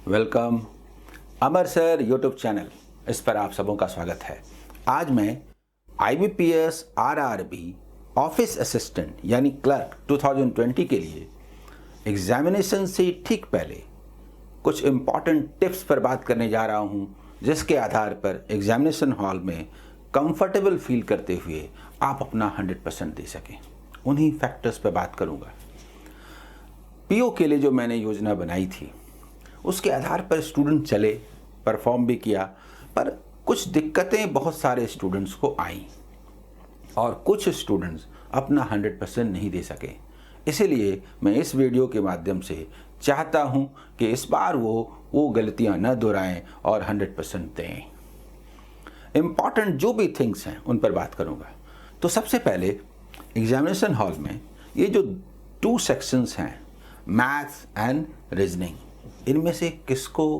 Welcome अमर sir YouTube channel, इस पर आप सबों का स्वागत है। आज मैं IBPS RRB ऑफिस असिस्टेंट यानी क्लर्क 2020 के लिए एग्जामिनेशन से ठीक पहले कुछ इम्पॉर्टेंट टिप्स पर बात करने जा रहा हूं, जिसके आधार पर एग्जामिनेशन हॉल में कंफर्टेबल फील करते हुए आप अपना 100% दे सकें। उन्हीं फैक्टर्स पर बात करूंगा। PO के लिए जो मैंने योजना बनाई थी उसके आधार पर स्टूडेंट चले, परफॉर्म भी किया, पर कुछ दिक्कतें बहुत सारे स्टूडेंट्स को आईं और कुछ स्टूडेंट्स अपना 100% नहीं दे सके। इसीलिए मैं इस वीडियो के माध्यम से चाहता हूं कि इस बार वो गलतियां न दोहराएं और 100% दें। इम्पॉर्टेंट जो भी थिंग्स हैं उन पर बात करूंगा। तो सबसे पहले एग्जामिनेशन हॉल में ये जो 2 सेक्शंस हैं, मैथ्स एंड रीजनिंग, इनमें से किसको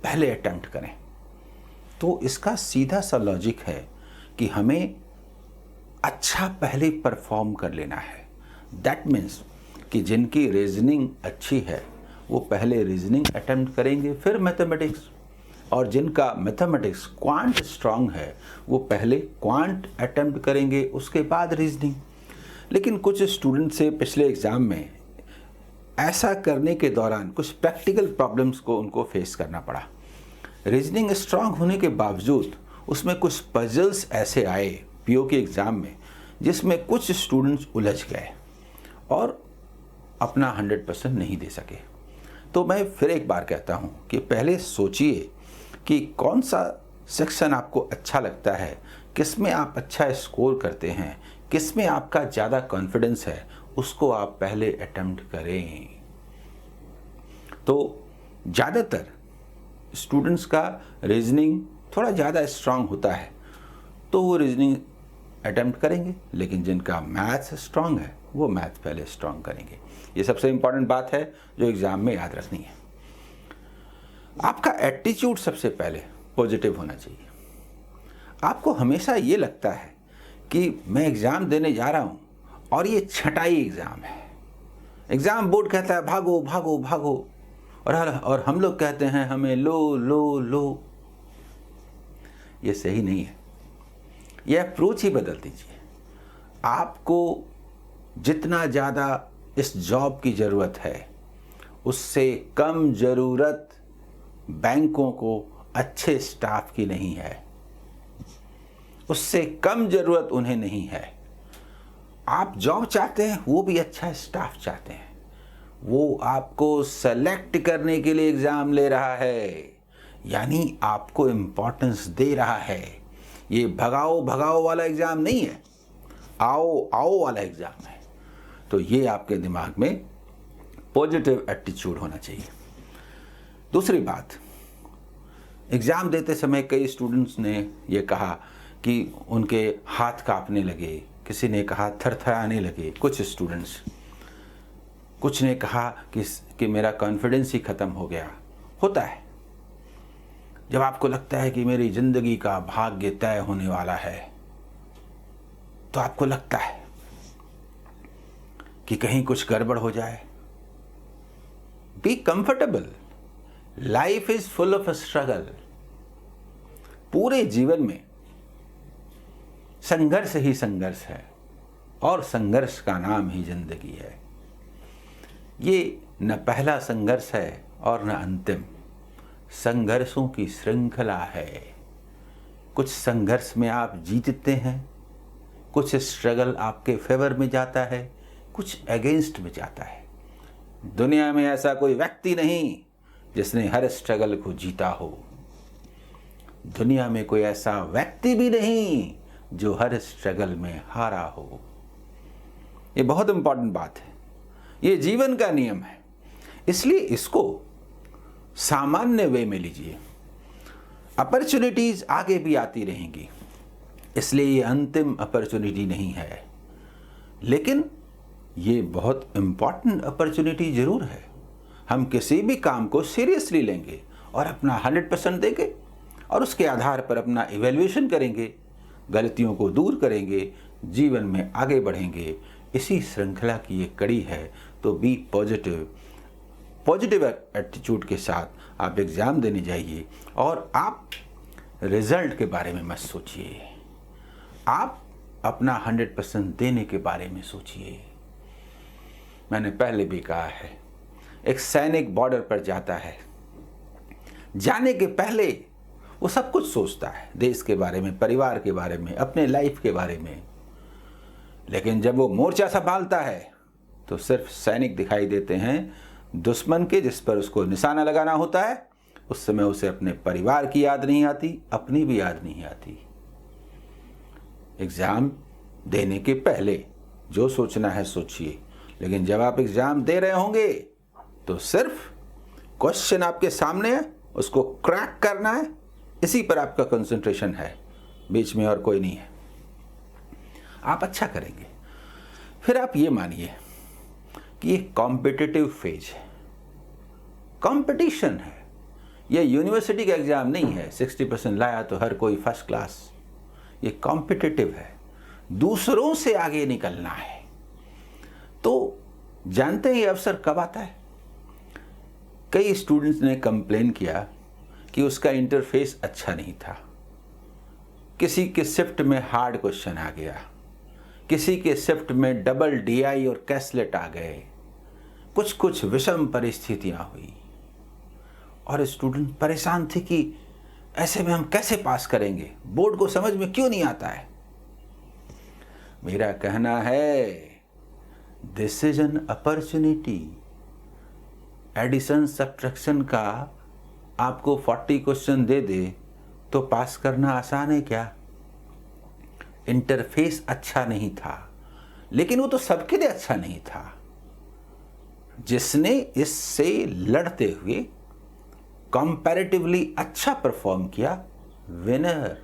पहले अटेम्प्ट करें? तो इसका सीधा सा लॉजिक है कि हमें अच्छा पहले परफॉर्म कर लेना है। दैट मीन्स कि जिनकी रीजनिंग अच्छी है वो पहले रीजनिंग अटेम्प्ट करेंगे, फिर मैथमेटिक्स, और जिनका मैथमेटिक्स क्वांट स्ट्रांग है वो पहले क्वांट अटेम्प्ट करेंगे, उसके बाद रीजनिंग। लेकिन कुछ स्टूडेंट से पिछले एग्ज़ाम में ऐसा करने के दौरान कुछ प्रैक्टिकल प्रॉब्लम्स को उनको फेस करना पड़ा। रीजनिंग स्ट्रांग होने के बावजूद उसमें कुछ पजल्स ऐसे आए PO के एग्ज़ाम में जिसमें कुछ स्टूडेंट्स उलझ गए और अपना 100% नहीं दे सके। तो मैं फिर एक बार कहता हूँ कि पहले सोचिए कि कौन सा सेक्शन आपको अच्छा लगता है, किस में आप अच्छा स्कोर करते हैं, किस में आपका ज़्यादा कॉन्फिडेंस है, उसको आप पहले अटेम्प्ट करें। तो ज़्यादातर स्टूडेंट्स का रीजनिंग थोड़ा ज़्यादा स्ट्रांग होता है तो वो रीजनिंग अटेम्प्ट करेंगे, लेकिन जिनका मैथ्स स्ट्रांग है वो मैथ्स पहले स्ट्रांग करेंगे। ये सबसे इम्पॉर्टेंट बात है जो एग्ज़ाम में याद रखनी है। आपका एटीट्यूड सबसे पहले पॉजिटिव होना चाहिए। आपको हमेशा ये लगता है कि मैं एग्ज़ाम देने जा रहा हूँ और ये छटाई एग्ज़ाम है। एग्ज़ाम बोर्ड कहता है भागो भागो भागो, और हम लोग कहते हैं हमें लो लो लो। ये सही नहीं है। ये अप्रोच ही बदल दीजिए। आपको जितना ज़्यादा इस जॉब की ज़रूरत है उससे कम ज़रूरत बैंकों को अच्छे स्टाफ की नहीं है, उससे कम ज़रूरत उन्हें नहीं है। आप जॉब चाहते हैं, वो भी अच्छा स्टाफ चाहते हैं। वो आपको सेलेक्ट करने के लिए एग्ज़ाम ले रहा है, यानी आपको इम्पोर्टेंस दे रहा है। ये भगाओ भगाओ वाला एग्ज़ाम नहीं है, आओ आओ वाला एग्ज़ाम है। तो ये आपके दिमाग में पॉजिटिव एटीट्यूड होना चाहिए। दूसरी बात, एग्ज़ाम देते समय कई स्टूडेंट्स ने ये कहा कि उनके हाथ कांपने लगे, किसी ने कहा थरथराने लगे, कुछ ने कहा कि मेरा कॉन्फिडेंस ही ख़त्म हो गया। होता है जब आपको लगता है कि मेरी ज़िंदगी का भाग्य तय होने वाला है, तो आपको लगता है कि कहीं कुछ गड़बड़ हो जाए। Be comfortable, life is full of struggle. पूरे जीवन में संघर्ष ही संघर्ष है और संघर्ष का नाम ही जिंदगी है। ये न पहला संघर्ष है और न अंतिम, संघर्षों की श्रृंखला है। कुछ संघर्ष में आप जीतते हैं, कुछ स्ट्रगल आपके फेवर में जाता है, कुछ अगेंस्ट में जाता है। दुनिया में ऐसा कोई व्यक्ति नहीं जिसने हर स्ट्रगल को जीता हो। दुनिया में कोई ऐसा व्यक्ति भी नहीं जो हर स्ट्रगल में हारा हो। ये बहुत इंपॉर्टेंट बात है। ये जीवन का नियम है, इसलिए इसको सामान्य वे में लीजिए। अपॉर्चुनिटीज आगे भी आती रहेंगी, इसलिए ये अंतिम अपॉर्चुनिटी नहीं है, लेकिन ये बहुत इंपॉर्टेंट अपॉर्चुनिटी जरूर है। हम किसी भी काम को सीरियसली लेंगे और अपना 100% देंगे और उसके आधार पर अपना इवैल्यूएशन करेंगे, गलतियों को दूर करेंगे, जीवन में आगे बढ़ेंगे। इसी श्रृंखला की ये कड़ी है। तो बी पॉजिटिव, पॉजिटिव एटीट्यूड के साथ आप एग्ज़ाम देने जाइए और आप रिज़ल्ट के बारे में मत सोचिए, आप अपना 100% देने के बारे में सोचिए। मैंने पहले भी कहा है, एक सैनिक बॉर्डर पर जाता है, जाने के पहले वो सब कुछ सोचता है, देश के बारे में, परिवार के बारे में, अपने लाइफ के बारे में, लेकिन जब वो मोर्चा संभालता है तो सिर्फ सैनिक दिखाई देते हैं, दुश्मन के जिस पर उसको निशाना लगाना होता है उस समय उसे अपने परिवार की याद नहीं आती, अपनी भी याद नहीं आती। एग्ज़ाम देने के पहले जो सोचना है सोचिए, लेकिन जब आप एग्ज़ाम दे रहे होंगे तो सिर्फ क्वेश्चन आपके सामने है, उसको क्रैक करना है, इसी पर आपका कंसंट्रेशन है, बीच में और कोई नहीं है। आप अच्छा करेंगे। फिर आप ये मानिए कि ये कॉम्पिटिटिव फेज है, कंपटीशन है, ये यूनिवर्सिटी का एग्ज़ाम नहीं है 60% लाया तो हर कोई फर्स्ट क्लास। ये कॉम्पिटिटिव है, दूसरों से आगे निकलना है। तो जानते हैं ये अवसर कब आता है? कई स्टूडेंट्स ने कंप्लेन किया कि उसका इंटरफेस अच्छा नहीं था, किसी के शिफ्ट में हार्ड क्वेश्चन आ गया, किसी के शिफ्ट में डबल डीआई और कैसलेट आ गए, कुछ विषम परिस्थितियां हुई और स्टूडेंट परेशान थे कि ऐसे में हम कैसे पास करेंगे, बोर्ड को समझ में क्यों नहीं आता है। मेरा कहना है, this is an opportunity. Addition subtraction का आपको 40 क्वेश्चन दे दे तो पास करना आसान है क्या? इंटरफेस अच्छा नहीं था, लेकिन वो तो सबके लिए अच्छा नहीं था। जिसने इससे लड़ते हुए कंपैरेटिवली अच्छा परफॉर्म किया, विनर,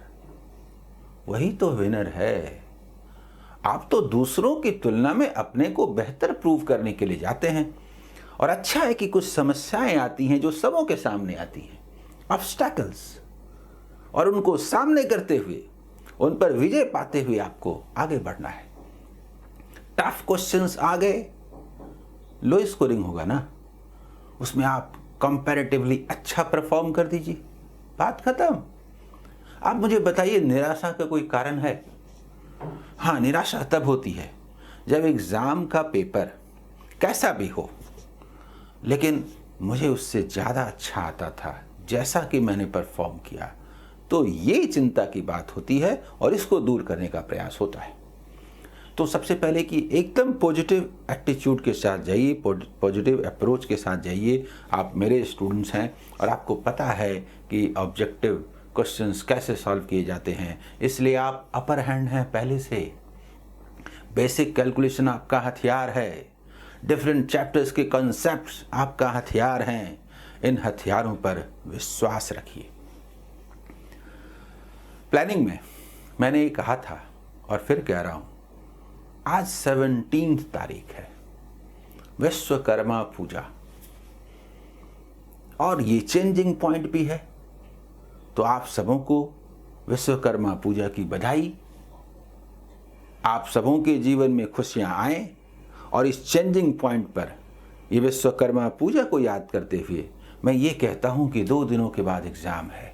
वही तो विनर है। आप तो दूसरों की तुलना में अपने को बेहतर प्रूव करने के लिए जाते हैं, और अच्छा है कि कुछ समस्याएं आती हैं जो सबों के सामने आती हैं, ऑब्स्टैकल्स, और उनको सामने करते हुए उन पर विजय पाते हुए आपको आगे बढ़ना है। टफ क्वेश्चंस आ गए, लो स्कोरिंग होगा ना, उसमें आप कंपैरेटिवली अच्छा परफॉर्म कर दीजिए, बात खत्म। आप मुझे बताइए, निराशा का कोई कारण है? हाँ, निराशा तब होती है जब एग्ज़ाम का पेपर कैसा भी हो, लेकिन मुझे उससे ज़्यादा अच्छा आता था जैसा कि मैंने परफॉर्म किया, तो ये चिंता की बात होती है और इसको दूर करने का प्रयास होता है। तो सबसे पहले कि एकदम पॉजिटिव एटीट्यूड के साथ जाइए, पॉजिटिव अप्रोच के साथ जाइए। आप मेरे स्टूडेंट्स हैं और आपको पता है कि ऑब्जेक्टिव क्वेश्चंस कैसे सॉल्व किए जाते हैं, इसलिए आप अपर हैंड हैं पहले से। बेसिक कैलकुलेशन आपका हथियार है, डिफरेंट चैप्टर्स के कॉन्सेप्ट्स आपका हथियार हैं। इन हथियारों पर विश्वास रखिए। प्लानिंग में मैंने ये कहा था और फिर कह रहा हूं, आज 17 तारीख है, विश्वकर्मा पूजा, और ये चेंजिंग पॉइंट भी है। तो आप सबों को विश्वकर्मा पूजा की बधाई। आप सबों के जीवन में खुशियां आए, और इस चेंजिंग पॉइंट पर ये विश्वकर्मा पूजा को याद करते हुए मैं ये कहता हूं कि 2 दिनों के बाद एग्ज़ाम है।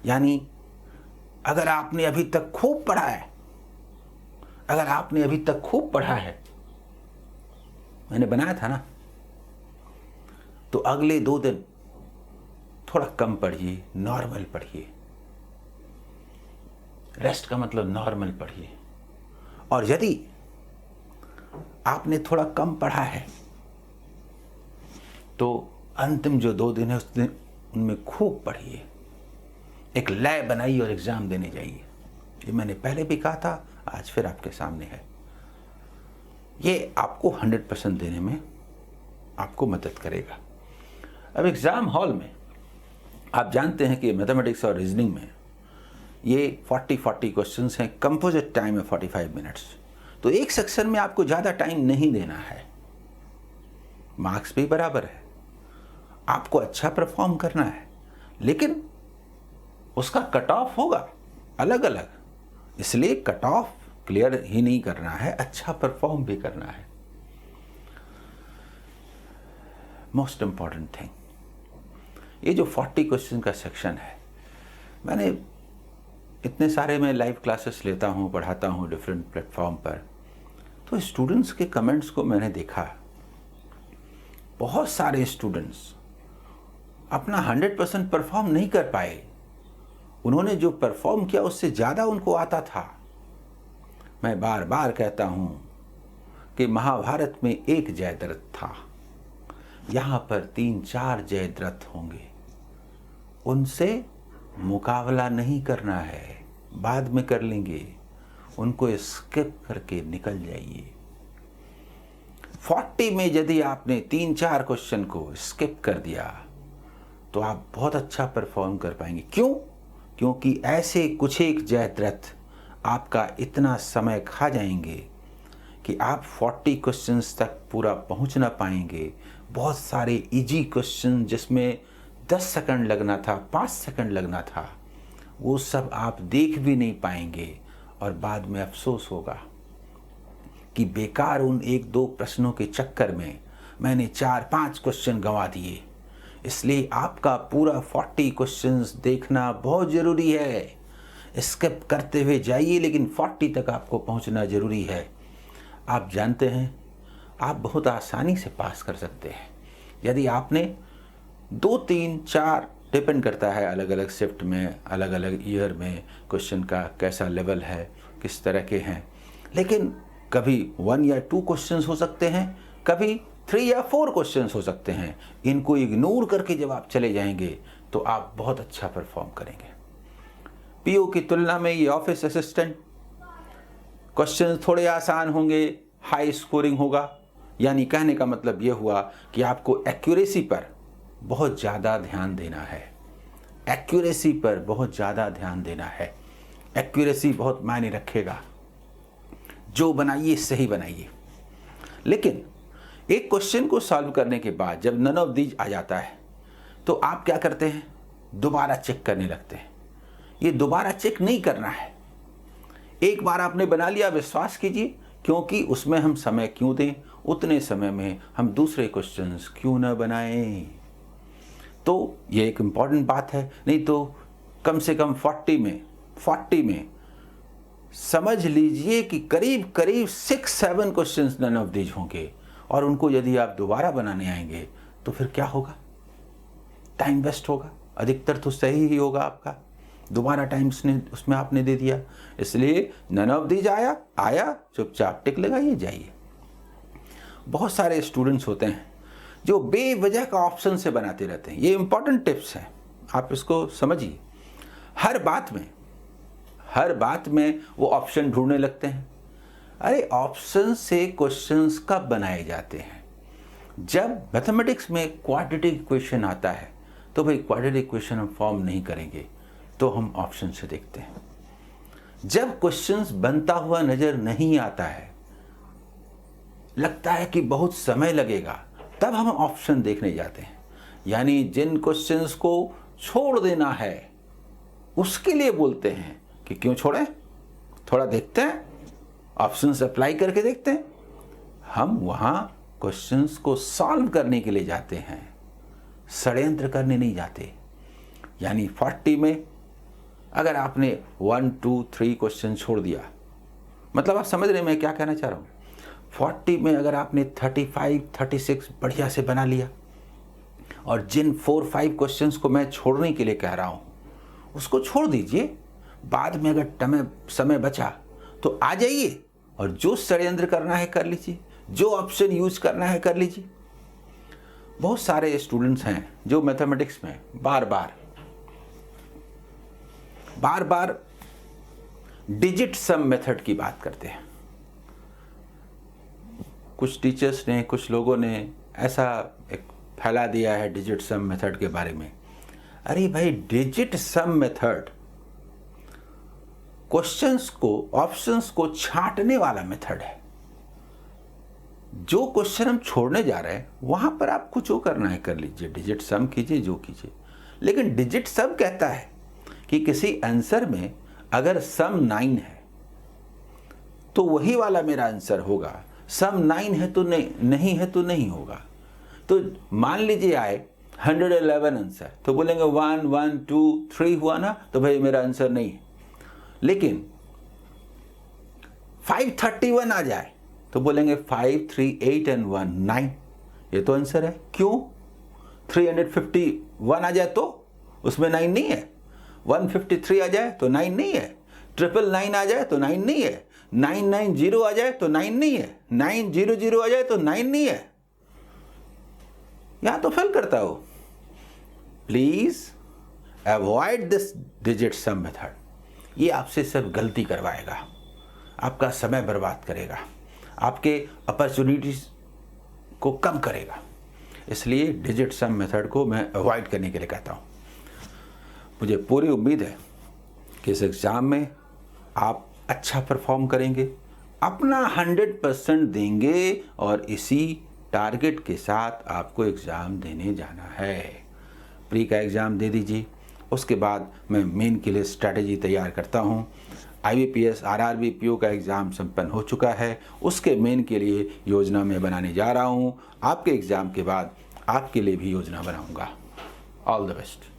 यानी अगर आपने अभी तक खूब पढ़ा है, मैंने बनाया था ना, तो अगले 2 दिन थोड़ा कम पढ़िए, नॉर्मल पढ़िए। रेस्ट का मतलब नॉर्मल पढ़िए। और यदि आपने थोड़ा कम पढ़ा है तो अंतिम जो 2 दिन है उनमें खूब पढ़िए, एक लय बनाइए और एग्ज़ाम देने जाइए। ये मैंने पहले भी कहा था, आज फिर आपके सामने है। ये आपको 100% देने में आपको मदद करेगा। अब एग्ज़ाम हॉल में आप जानते हैं कि मैथमेटिक्स और रीजनिंग में ये 40 क्वेश्चंस हैं, कंपोजिट टाइम है 45 मिनट्स। तो एक सेक्शन में आपको ज़्यादा टाइम नहीं देना है, मार्क्स भी बराबर है, आपको अच्छा परफॉर्म करना है, लेकिन उसका कट ऑफ होगा अलग अलग, इसलिए कट ऑफ क्लियर ही नहीं करना है, अच्छा परफॉर्म भी करना है। मोस्ट इम्पॉर्टेंट थिंग, ये जो 40 क्वेश्चन का सेक्शन है, मैंने इतने सारे मैं लाइव क्लासेस लेता हूँ, पढ़ाता हूँ डिफरेंट प्लेटफॉर्म पर, तो स्टूडेंट्स के कमेंट्स को मैंने देखा। बहुत सारे स्टूडेंट्स अपना 100% परफॉर्म नहीं कर पाए। उन्होंने जो परफॉर्म किया उससे ज़्यादा उनको आता था। मैं बार बार कहता हूँ कि महाभारत में एक जयद्रथ था, यहाँ पर 3-4 जयद्रथ होंगे। उनसे मुकाबला नहीं करना है, बाद में कर लेंगे, उनको स्किप करके निकल जाइए। 40 में यदि आपने 3-4 क्वेश्चन को स्किप कर दिया तो आप बहुत अच्छा परफॉर्म कर पाएंगे। क्यों? क्योंकि ऐसे कुछ एक जयद्रथ आपका इतना समय खा जाएंगे कि आप 40 क्वेश्चंस तक पूरा पहुंच ना पाएंगे। बहुत सारे इजी क्वेश्चन जिसमें 10 सेकंड लगना था, 5 सेकंड लगना था, वो सब आप देख भी नहीं पाएंगे और बाद में अफसोस होगा कि बेकार उन 1-2 प्रश्नों के चक्कर में मैंने 4-5 क्वेश्चन गंवा दिए। इसलिए आपका पूरा 40 क्वेश्चंस देखना बहुत ज़रूरी है। स्किप करते हुए जाइए, लेकिन 40 तक आपको पहुंचना ज़रूरी है। आप जानते हैं, आप बहुत आसानी से पास कर सकते हैं यदि आपने 2-3-4, डिपेंड करता है अलग अलग शिफ्ट में, अलग अलग ईयर में क्वेश्चन का कैसा लेवल है, किस तरह के हैं, लेकिन कभी 1 या 2 क्वेश्चंस हो सकते हैं, कभी 3 या 4 क्वेश्चंस हो सकते हैं। इनको इग्नोर करके जब आप चले जाएंगे तो आप बहुत अच्छा परफॉर्म करेंगे। पीओ की तुलना में ये ऑफिस असिस्टेंट क्वेश्चन थोड़े आसान होंगे, हाई स्कोरिंग होगा। यानी कहने का मतलब ये हुआ कि आपको एक्यूरेसी पर बहुत ज़्यादा ध्यान देना है। एक्यूरेसी पर बहुत ज़्यादा ध्यान देना है। एक्यूरेसी बहुत मायने रखेगा। जो बनाइए सही बनाइए। लेकिन एक क्वेश्चन को सॉल्व करने के बाद जब नन ऑफ दीज आ जाता है तो आप क्या करते हैं? दोबारा चेक करने लगते हैं। ये दोबारा चेक नहीं करना है। एक बार आपने बना लिया, विश्वास कीजिए, क्योंकि उसमें हम समय क्यों दें? उतने समय में हम दूसरे क्वेश्चंस क्यों न बनाएं? तो ये एक इम्पॉर्टेंट बात है। नहीं तो कम से कम 40 में समझ लीजिए कि करीब करीब 6-7 क्वेश्चंस नन ऑफ दीज होंगे, और उनको यदि आप दोबारा बनाने आएंगे तो फिर क्या होगा? टाइम वेस्ट होगा। अधिकतर तो सही ही होगा आपका, दोबारा टाइम उसमें आपने दे दिया। इसलिए नन ऑफ दीज आया, चुपचाप टिक लगाइए, जाइए। बहुत सारे स्टूडेंट्स होते हैं जो बेवजह का ऑप्शन से बनाते रहते हैं। ये इंपॉर्टेंट टिप्स हैं, आप इसको समझिए। हर बात में वो ऑप्शन ढूंढने लगते हैं। अरे ऑप्शन से क्वेश्चंस कब बनाए जाते हैं? जब मैथमेटिक्स में क्वाड्रेटिक इक्वेशन आता है तो भाई क्वाड्रेटिक इक्वेशन हम फॉर्म नहीं करेंगे, तो हम ऑप्शन से देखते हैं। जब क्वेश्चंस बनता हुआ नजर नहीं आता है, लगता है कि बहुत समय लगेगा, तब हम ऑप्शन देखने जाते हैं। यानी जिन क्वेश्चंस को छोड़ देना है उसके लिए बोलते हैं कि क्यों छोड़ें, थोड़ा देखते हैं, ऑप्शंस अप्लाई करके देखते हैं। हम वहां क्वेश्चंस को सॉल्व करने के लिए जाते हैं, षड्यंत्र करने नहीं जाते। यानी 40 में अगर आपने 1, 2, 3 क्वेश्चन छोड़ दिया, मतलब आप समझ रहे हैं मैं क्या कहना चाह रहा हूँ। 40 में अगर आपने 35, 36 बढ़िया से बना लिया, और जिन 4-5 क्वेश्चंस को मैं छोड़ने के लिए कह रहा हूँ उसको छोड़ दीजिए। बाद में अगर समय बचा तो आ जाइए और जो षड्यंत्र करना है कर लीजिए, जो ऑप्शन यूज करना है कर लीजिए। बहुत सारे स्टूडेंट्स हैं जो मैथमेटिक्स में बार बार डिजिट सम मेथड की बात करते हैं। कुछ टीचर्स ने, कुछ लोगों ने ऐसा एक फैला दिया है डिजिट सम मेथड के बारे में। अरे भाई, डिजिट सम मेथड क्वेश्चंस को, ऑप्शंस को छांटने वाला मेथड है। जो क्वेश्चन हम छोड़ने जा रहे हैं वहां पर आपको जो करना है कर लीजिए, डिजिट सम कीजिए, जो कीजिए। लेकिन डिजिट सम कहता है कि किसी आंसर में अगर सम 9 है तो वही वाला मेरा आंसर होगा, सम 9 है तो नहीं है तो नहीं होगा। तो मान लीजिए आए 111 आंसर, तो बोलेंगे 1 1 2 3 हुआ ना, तो भाई मेरा आंसर नहीं है। लेकिन 531 आ जाए तो बोलेंगे 5 3 8 and 1 9, ये तो आंसर है। क्यों? 351 आ जाए तो उसमें 9 नहीं है, 153 आ जाए तो 9 नहीं है, 999 आ जाए तो 9 नहीं है, 990 आ जाए तो 9 नहीं है, 900 आ जाए तो 9 नहीं है, यहां तो फेल करता हो। Please avoid this digit sum method, ये आपसे सिर्फ गलती करवाएगा, आपका समय बर्बाद करेगा, आपके अपॉर्चुनिटीज को कम करेगा। इसलिए डिजिट सम मेथड को मैं अवॉइड करने के लिए कहता हूँ। मुझे पूरी उम्मीद है कि इस एग्ज़ाम में आप अच्छा परफॉर्म करेंगे, अपना 100% देंगे और इसी टारगेट के साथ आपको एग्ज़ाम देने जाना है। प्री का एग्ज़ाम दे दीजिए, उसके बाद मैं मेन के लिए स्ट्रैटेजी तैयार करता हूँ। IBPS RRB PO का एग्ज़ाम संपन्न हो चुका है, उसके मेन के लिए योजना मैं बनाने जा रहा हूँ। आपके एग्ज़ाम के बाद आपके लिए भी योजना बनाऊँगा। All the best.